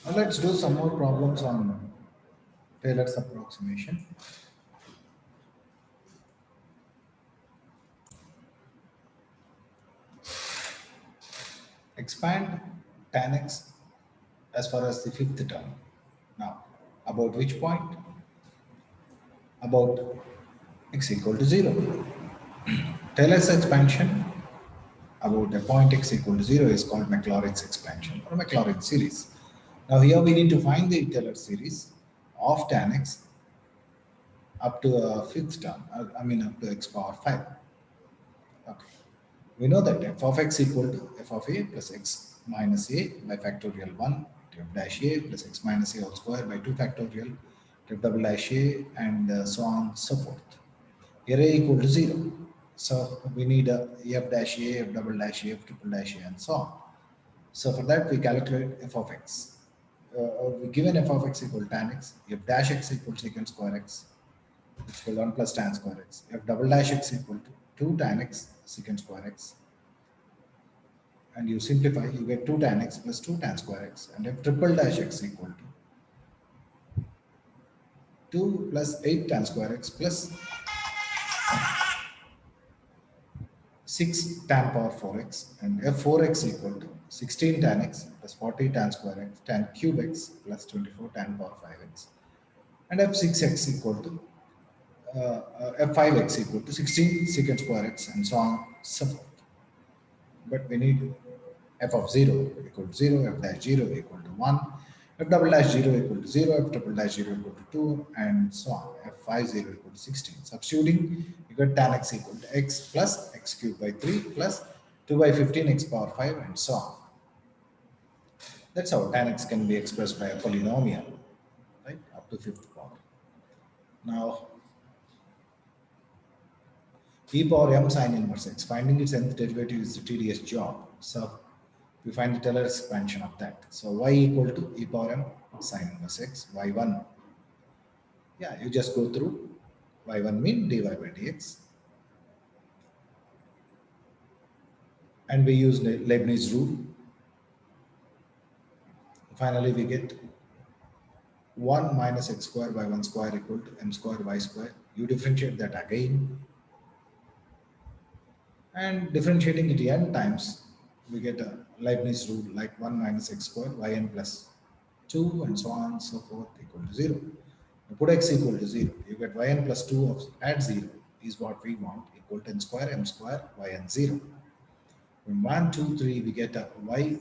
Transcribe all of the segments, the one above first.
Now let's do some more problems on Taylor's approximation. Expand tan x as far as the fifth term. Now, about which point? About x equal to 0. Taylor's expansion about a point x equal to 0 is called Maclaurin's expansion or Maclaurin series. Now here we need to find the Taylor series of tan x up to a fifth term, up to x power 5. Okay. We know that f of x equal to f of a plus x minus a by factorial 1 to f dash a plus x minus a whole square by 2 factorial to f double dash a and so on so forth. Here a equal to 0. So we need a f dash a, f double dash a, f triple dash a and so on. So for that we calculate f of x. We given f of x equal tan x, f dash x equal secant square x, which equal 1 plus tan square x, f double dash x equal to 2 tan x secant square x, and you simplify, you get 2 tan x plus 2 tan square x, and f triple dash x equal to 2 plus 8 tan square x plus 6 tan power 4x, and f4x equal to 16 tan x plus 40 tan square x tan cube x plus 24 tan power 5x, and f6x equal to f5x equal to 16 secant square x and so on so forth. But we need f of 0 equal to 0, f dash 0 equal to 1, f double dash 0 equal to 0, f triple dash 0 equal to 2, and so on, f5 0 equal to 16. Substituting, you get tan x equal to x plus x cubed by 3 plus 2 by 15 x power 5 and so on. That's how tan x can be expressed by a polynomial, right, up to fifth power. Now, e power m sine inverse x. Finding its nth derivative is a tedious job. So we find the Taylor expansion of that. So y equal to e power m sine inverse x, y1. Yeah, you just go through y1 mean dy by dx. And we use Leibniz rule. Finally, we get 1 minus x square by 1 square equal to m square y square. You differentiate that again. And differentiating it n times, we get a Leibniz rule like 1 minus x square yn plus 2 and so on and so forth equal to 0. You put x equal to 0, you get yn plus 2 of at 0 is what we want, equal to n square m square yn 0. From 1, 2, 3, we get a y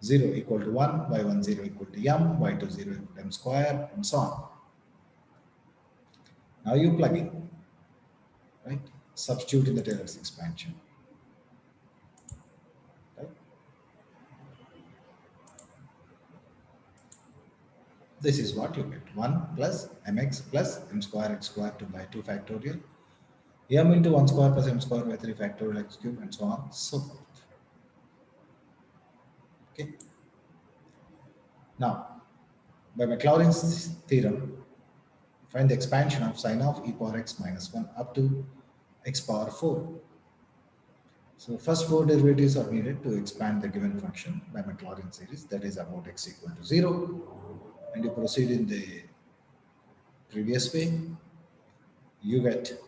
0 equal to 1, y1 0 equal to m, y2 0 equal to m square, and so on. Now you plug in, right? Substitute in the Taylor's expansion. Right? This is what you get, 1 plus mx plus m square x square 2 by 2 factorial, m into 1 square plus m square by 3 factorial x cube, and so on, so forth. Okay. Now, by Maclaurin's theorem, find the expansion of sine of e power x minus 1 up to x power 4. So first 4 derivatives are needed to expand the given function by Maclaurin series, that is about x equal to 0. And you proceed in the previous way, you get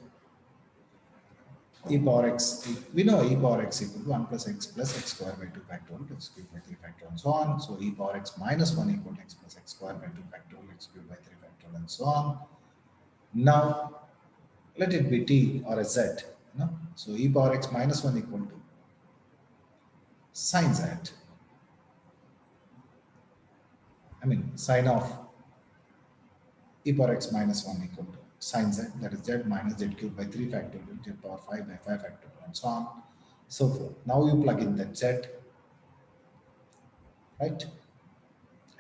e power x, we know e power x equal to 1 plus x square by 2 factorial, x cubed by 3 factorial, and so on. So e power x minus 1 equal to x plus x square by 2 factorial, x cubed by 3 factorial, and so on. Now, let it be t or a z. So e power x minus 1 equal to sine z. Sine of e power x minus 1 equal to sine z, that is z minus z cubed by 3 factorial, z power 5 by 5 factorial, and so on, so forth. Now you plug in that z, right?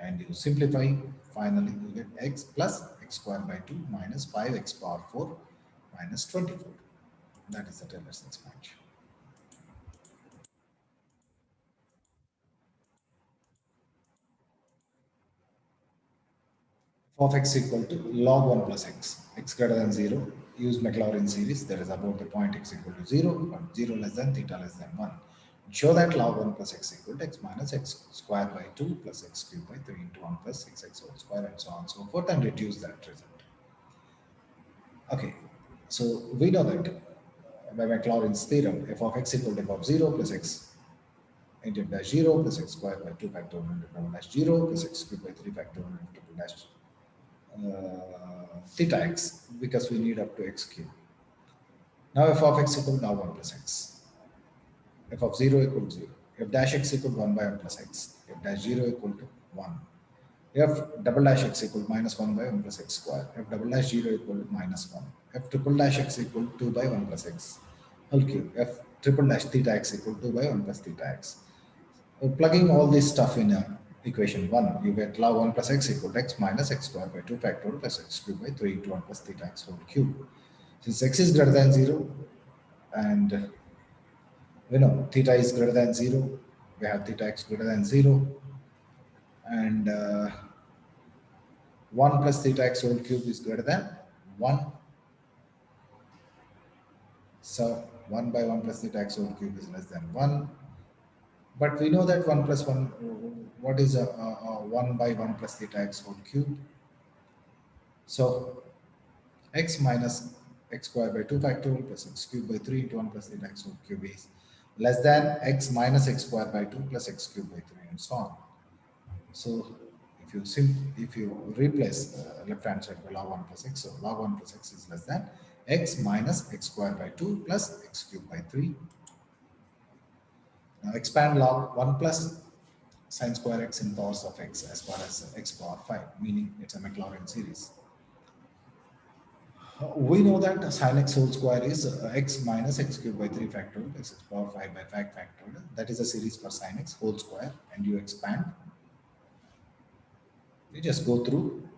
And you simplify, finally you get x plus x square by 2 minus 5x power 4 minus 24. That is the Taylor's expansion. Of x equal to log 1 plus x greater than 0, use Maclaurin series, that is about the point x equal to 0, but 0 less than theta less than 1. Show that log 1 plus x equal to x minus x square by 2 plus x cubed by 3 into 1 plus 6x whole square and so on and so forth, and reduce that result. Okay, so we know that by Maclaurin's theorem, f of x equal to f of 0 plus x into f dash 0 plus x squared by 2 factorial into double dash 0 plus x cubed by 3 factorial into double dash theta x, because we need up to x cube. Now f of x equal to now 1 plus x. F of 0 equal to 0. F dash x equal to 1 by 1 plus x. F dash 0 equal to 1. F double dash x equal to minus 1 by 1 plus x square. F double dash 0 equal to minus 1. F triple dash x equal to 2 by 1 plus x whole cube. F triple dash theta x equal to 2 by 1 plus theta x. So plugging all this stuff in equation 1, you get log 1 plus x equal to x minus x square by 2 factorial plus x cube by 3 into 1 plus theta x whole cube. Since x is greater than 0 and we know theta is greater than 0, we have theta x greater than 0, and 1 plus theta x whole cube is greater than 1. So 1 by 1 plus theta x whole cube is less than 1. But we know that 1 plus 1, what is 1 by 1 plus theta x whole cube? So x minus x square by 2 factorial plus x cube by 3 into 1 plus theta x whole cube is less than x minus x square by 2 plus x cube by 3 and so on. So if you replace left hand side by log 1 plus x, so log 1 plus x is less than x minus x squared by 2 plus x cubed by 3. Now expand log 1 plus sine square x in powers of x as far as x power 5, meaning it's a Maclaurin series. We know that sine x whole square is x minus x cubed by 3 factorial plus x power 5 by 5 factorial. That is a series for sine x whole square, and you expand. You just go through.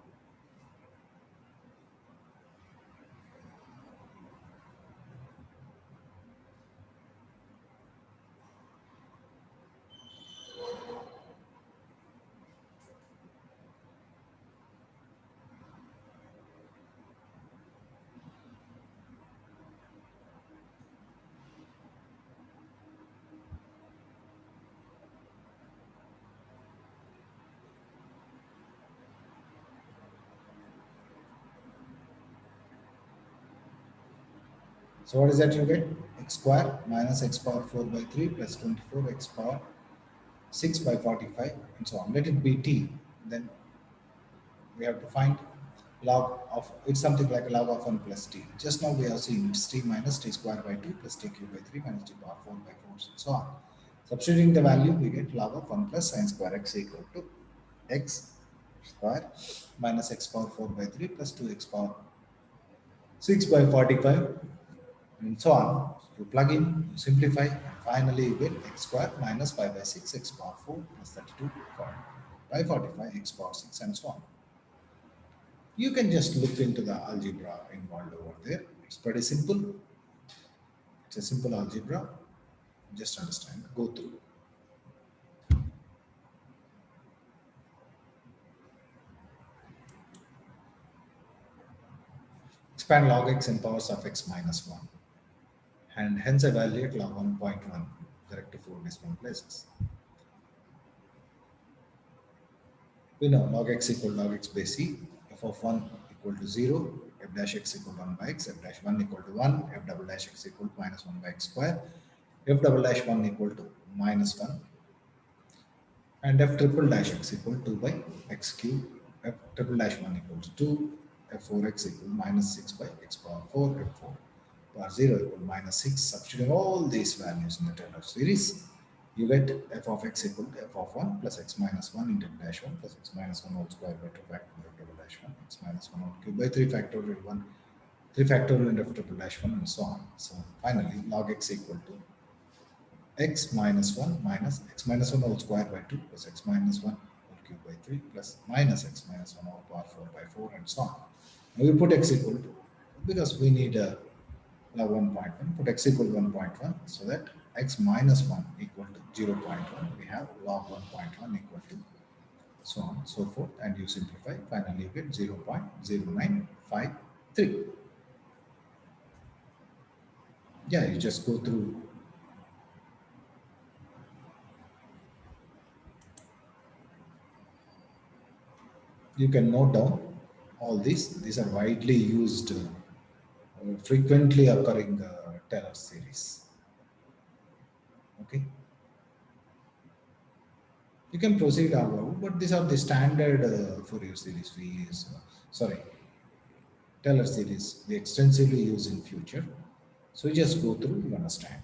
So what is that you get? X square minus x power 4 by 3 plus 24 x power 6 by 45 and so on. Let it be t. Then we have to find log of, it's something like a log of 1 plus t. Just now we have seen it's t minus t square by 2 plus t cube by 3 minus t power 4 by 4 and so on. Substituting the value, we get log of 1 plus sine square x equal to x square minus x power 4 by 3 plus 2x power 6 by 45 and so on. You plug in, you simplify, and finally you get x square minus 5 by 6 x power 4 plus 32 by 45 x power 6 and so on. You can just look into the algebra involved over there. It's pretty simple. It's a simple algebra. Just understand, go through. Expand log x in powers of x minus 1 and hence evaluate log 1.1 direct to 4 decimal places. We know log x equal log x base c, f of 1 equal to 0, f dash x equal to 1 by x, f dash 1 equal to 1, f double dash x equal to minus 1 by x square, f double dash 1 equal to minus 1, and f triple dash x equal to 2 by x cube, f triple dash 1 equal to 2, f4x equal to minus 6 by x power 4, f4 power 0 equal to minus 6. Substituting all these values in the Taylor series, you get f of x equal to f of 1 plus x minus 1 into f dash 1 plus x minus 1 whole square by 2 factorial f double dash 1, x minus 1 whole cube by 3 factorial 1, 3 factorial into f triple dash 1 and so on. So finally, log x equal to x minus 1 minus x minus 1 whole square by 2 plus x minus 1 whole cube by 3 plus minus x minus 1 whole power 4 by 4 and so on. Now we put x equal to, because we need a log 1.1, put x equal to 1.1 so that x minus 1 equal to 0.1. We have log 1.1 equal to so on and so forth, and you simplify, finally you get 0.0953. Yeah, you just go through. You can note down all these. These are widely used, frequently occurring Taylor series. Okay, you can proceed above, but these are the standard Fourier series we use. Sorry, Taylor series we extensively use in future. So you just go through, you understand.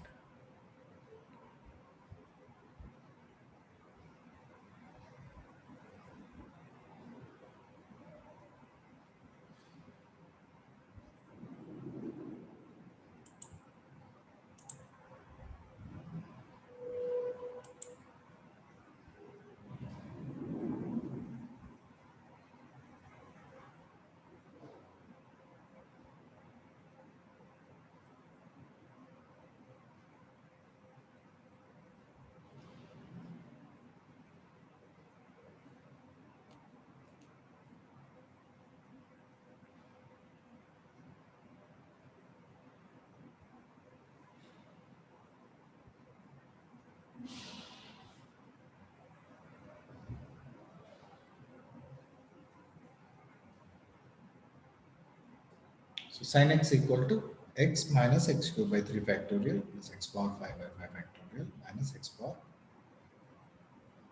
So sin x equal to x minus x cube by 3 factorial plus x power 5 by 5 factorial minus x power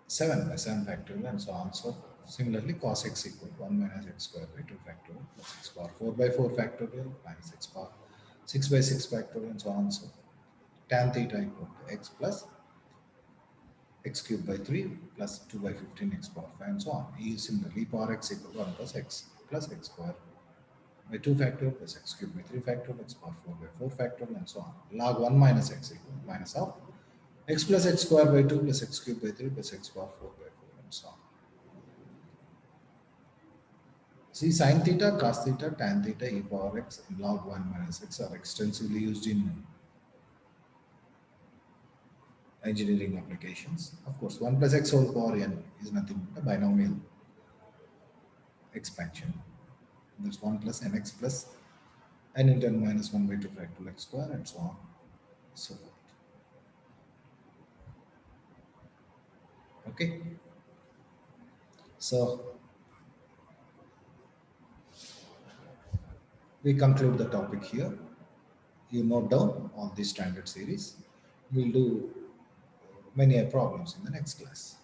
7 by 7 factorial and so on. So similarly cos x equal to 1 minus x square by 2 factorial plus x power 4 by 4 factorial minus x power 6 by 6 factorial and so on. So tan theta equal to x plus x cube by 3 plus 2 by 15 x power 5 and so on. Similarly power x equal to 1 plus x square by 2 factorial plus x cube by 3 factorial x power 4 by 4 factorial and so on. Log 1 minus x equal to minus of x plus x square by 2 plus x cube by 3 plus x power 4 by 4 and so on. See, sin theta, cos theta, tan theta, e power x, and log 1 minus x are extensively used in engineering applications. Of course, 1 plus x whole power n is nothing but a binomial expansion. That's 1 plus nx plus n into n minus 1 by 2 factorial x square and so on, so forth. Okay, so we conclude the topic here. You note down all these standard series. We'll do many problems in the next class.